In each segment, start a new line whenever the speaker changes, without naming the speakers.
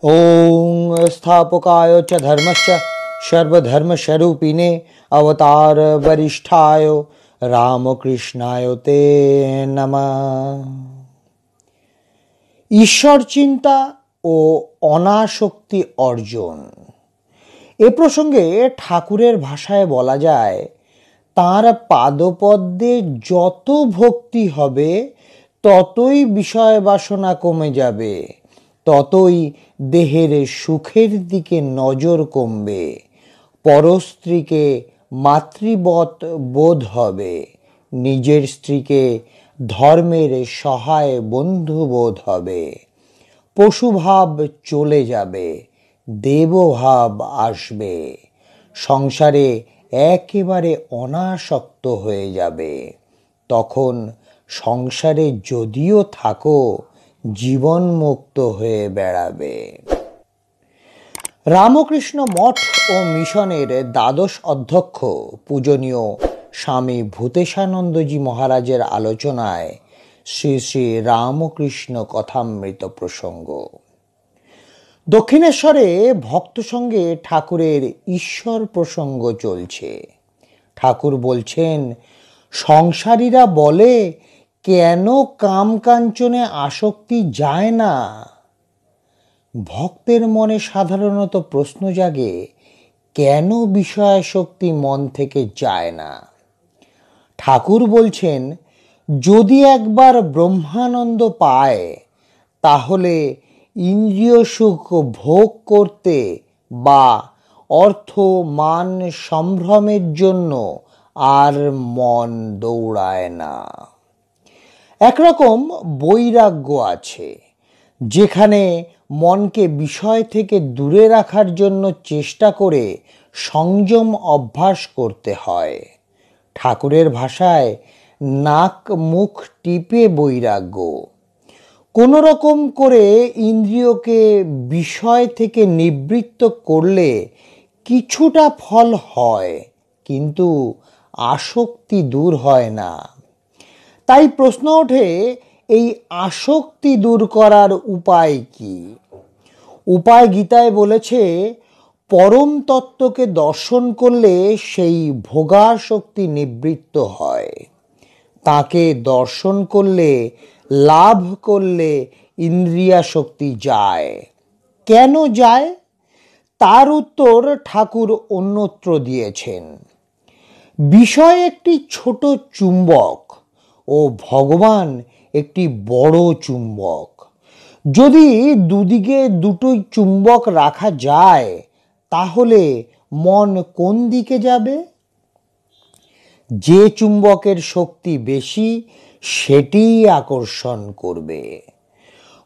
ओम स्थापकाय च धर्मस्य सर्वधर्मस्वरूपिणे अवतार वरिष्ठाय रामकृष्णाय ते नमः। ঈশ্বর চিন্তা ও অনাসক্তি অর্জন। এ প্রসঙ্গে ঠাকুরের ভাষায় বলা যায়, তাঁর পাদপদ্মে যত ভক্তি হবে ততই বিষয় বাসনা কমে যাবে, ততই দেহের সুখের দিকে নজর কমবে, পরস্ত্রীকে মাতৃবৎ বোধ হবে, নিজের স্ত্রীকে ধর্মের সহায় বন্ধু বোধ হবে, পশুভাব চলে যাবে, দেবভাব আসবে, সংসারে একেবারে অনাসক্ত হয়ে যাবে। তখন সংসারে যদিও থাকো, জীবনমুক্ত হয়ে বেড়াবে। রামকৃষ্ণ মঠ ও মিশনের দ্বাদশ অধ্যক্ষ পূজনীয় স্বামী ভূতেশানন্দজি মহারাজের আলোচনায় শ্রী শ্রী রামকৃষ্ণ কথামৃত প্রসঙ্গ। দক্ষিণেশ্বরে ভক্ত সঙ্গে ঠাকুরের ঈশ্বর প্রসঙ্গ চলছে। ঠাকুর বলছেন, সংসারীরা বলে কেন কাম কাঞ্চনে আসক্তি যায় না। ভক্তের মনে সাধারণত প্রশ্ন জাগে, কেন বিষয়াসক্তি মন থেকে যায় না। ঠাকুর বলছেন, যদি একবার ব্রহ্মানন্দ পায় তাহলে ইন্দ্রিয় সুখ ভোগ করতে বা অর্থ মান সম্ভ্রমের জন্য আর মন দৌড়ায় না। একরকম বৈরাগ্য আছে, যেখানে মনকে বিষয় থেকে দূরে রাখার জন্য চেষ্টা করে সংযম অভ্যাস করতে হয়। ঠাকুরের ভাষায় নাক মুখ টিপে বৈরাগ্য। কোনো রকম করে ইন্দ্রিয়কে বিষয় থেকে নিবৃত্ত করলে কিছুটা ফল হয়, কিন্তু আসক্তি দূর হয় না। তাই প্রশ্ন ওঠে, এই আসক্তি দূর করার উপায় কি? উপায় গীতায় বলেছে, পরম তত্ত্বকে দর্শন করলে সেই ভোগাসক্তি নিবৃত্ত হয়। তাকে দর্শন করলে, লাভ করলে ইন্দ্রিয়াসক্তি যায়। কেন যায়? তার উত্তর ঠাকুর অন্যত্র দিয়েছেন। বিষয় একটি ছোট চুম্বক ও ভগবান একটি বড় চুম্বক। যদি দুদিকে দুটোই চুম্বক রাখা যায়, তাহলে মন কোন দিকে যাবে? যে চুম্বকের শক্তি বেশি সেটিই আকর্ষণ করবে।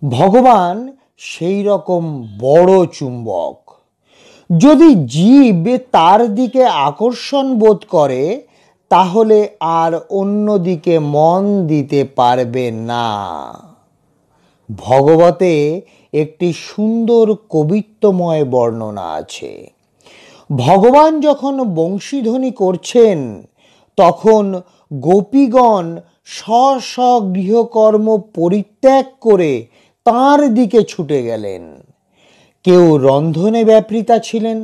ভগবান সেই রকম বড় চুম্বক। যদি জীব তার দিকে আকর্ষণ বোধ করে, তাহলে আর অন্যদিকে মন দিতে পারবে না। ভগবতে একটি সুন্দর কবিত্বময় বর্ণনা আছে। ভগবান যখন বংশীধ্বনি করছেন, তখন গোপীগণ স্ব স্ব গৃহকর্ম পরিত্যাগ করে তাঁর দিকে ছুটে গেলেন। কেউ রন্ধনে ব্যাপৃতা ছিলেন,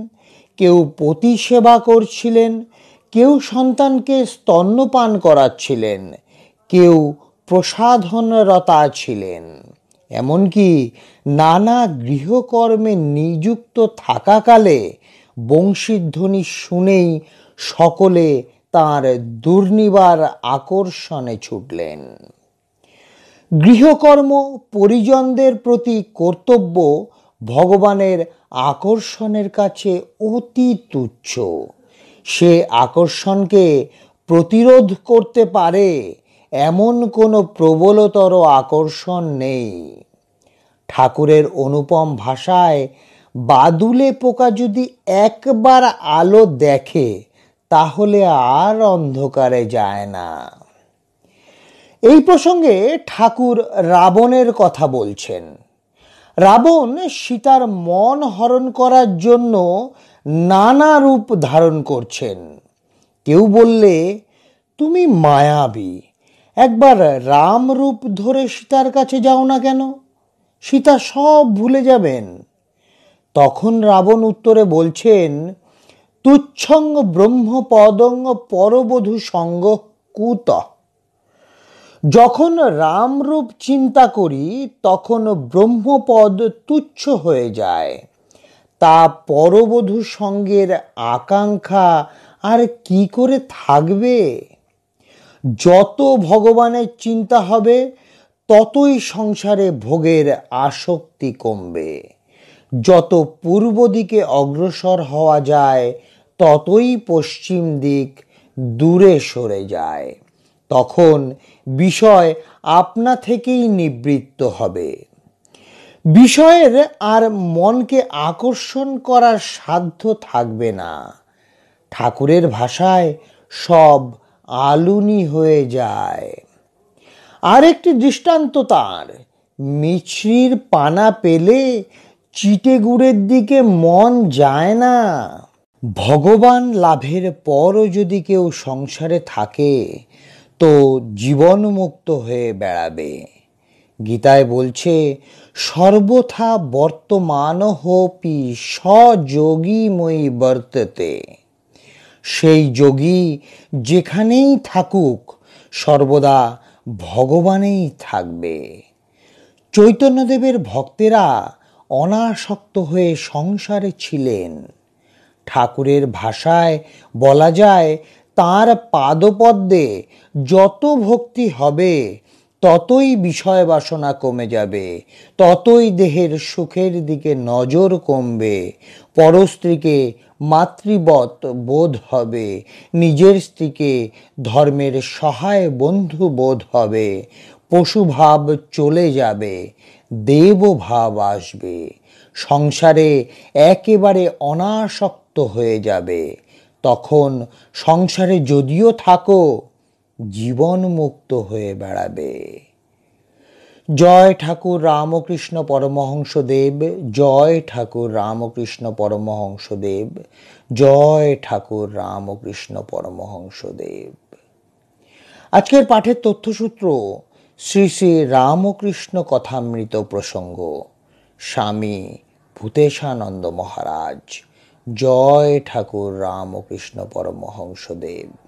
কেউ পতি সেবা করছিলেন, কেউ সন্তানকে স্তন্যপান করাচ্ছিলেন, কেউ প্রসাধনরতা ছিলেন। এমনকি নানা গৃহকর্মে নিযুক্ত থাকাকালে বংশীধ্বনি শুনেই সকলে তাঁর দুর্নিবার আকর্ষণে ছুটলেন। গৃহকর্ম পরিজনদের প্রতি কর্তব্য ভগবানের আকর্ষণের কাছে অতি তুচ্ছ। সে আকর্ষণকে প্রতিরোধ করতে পারে এমন কোনো প্রবলতর আকর্ষণ নেই। ঠাকুরের অনুপম ভাষায়, বাদুলে পোকা যদি একবার আলো দেখে তাহলে আর অন্ধকারে যায় না। এই প্রসঙ্গে ঠাকুর রাবণের কথা বলছেন। রাবণ সীতার মন হরণ করার জন্য নানা রূপ ধারণ করছেন। কেউ বললে, তুমি মায়াবী, একবার রাম রূপ ধরে সীতার কাছে যাও না কেন? সীতা সব ভুলে যাবেন। তখন রাবণ উত্তরে বলছেন, তুচ্ছং ব্রহ্মপদং পরবধূ সঙ্গ কুতঃ। যখন রামরূপ চিন্তা করি তখন ব্রহ্মপদ তুচ্ছ হয়ে যায়, তা পরবধূ সঙ্গের আকাঙ্ক্ষা আর কি করে থাকবে? যত ভগবানের চিন্তা হবে ততই সংসারে ভোগের আসক্তি কমবে। যত পূর্ব দিকে অগ্রসর হওয়া যায় ততই পশ্চিম দিক দূরে সরে যায়। তখন বিষয় আপনা থেকেই নিবৃত্ত হবে। বিষয়ের আর মনকে আকর্ষণ করার সাধ্য থাকবে না। ঠাকুরের ভাষায় সব আলুনি হয়ে যায়। আরেকটি দৃষ্টান্ত তার, মিছরির পানা পেলে চিটে গুড়ের দিকে মন যায় না। ভগবান লাভের পরও যদি কেউ সংসারে থাকে তো জীবনমুক্ত হয়ে বেড়াবে। গীতায় বলছে, সর্বথা বর্তমানহপি সযোগী মই বর্ততে। সেই যোগী যেখানেই থাকুক সর্বদা ভগবানেই থাকবে। চৈতন্যদেবের ভক্তেরা অনাসক্ত হয়ে সংসারে ছিলেন। ঠাকুরের ভাষায় বলা যায়, তাঁর পাদপদ্মে যত ভক্তি হবে ততই বিষয় বাসনা কমে যাবে, ততই দেহের সুখের দিকে নজর কমবে, পরস্ত্রীকে মাতৃবৎ বোধ হবে, নিজের স্ত্রীকে ধর্মের সহায় বন্ধু বোধ হবে, পশুভাব চলে যাবে, দেবভাব আসবে, সংসারে একেবারে অনাসক্ত হয়ে যাবে। তখন সংসারে যদিও থাকো জীবন মুক্ত হয়ে বেড়াবে। জয় ঠাকুর রামকৃষ্ণ পরমহংসদেব, জয় ঠাকুর রামকৃষ্ণ পরমহংসদেব, জয় ঠাকুর রামকৃষ্ণ পরমহংসদেব। আজকের পাঠের তথ্যসূত্র শ্রী শ্রী রামকৃষ্ণ কথামৃত প্রসঙ্গ, স্বামী ভূতেশানন্দ মহারাজ। জয় ঠাকুর রামকৃষ্ণ পরমহংসদেব।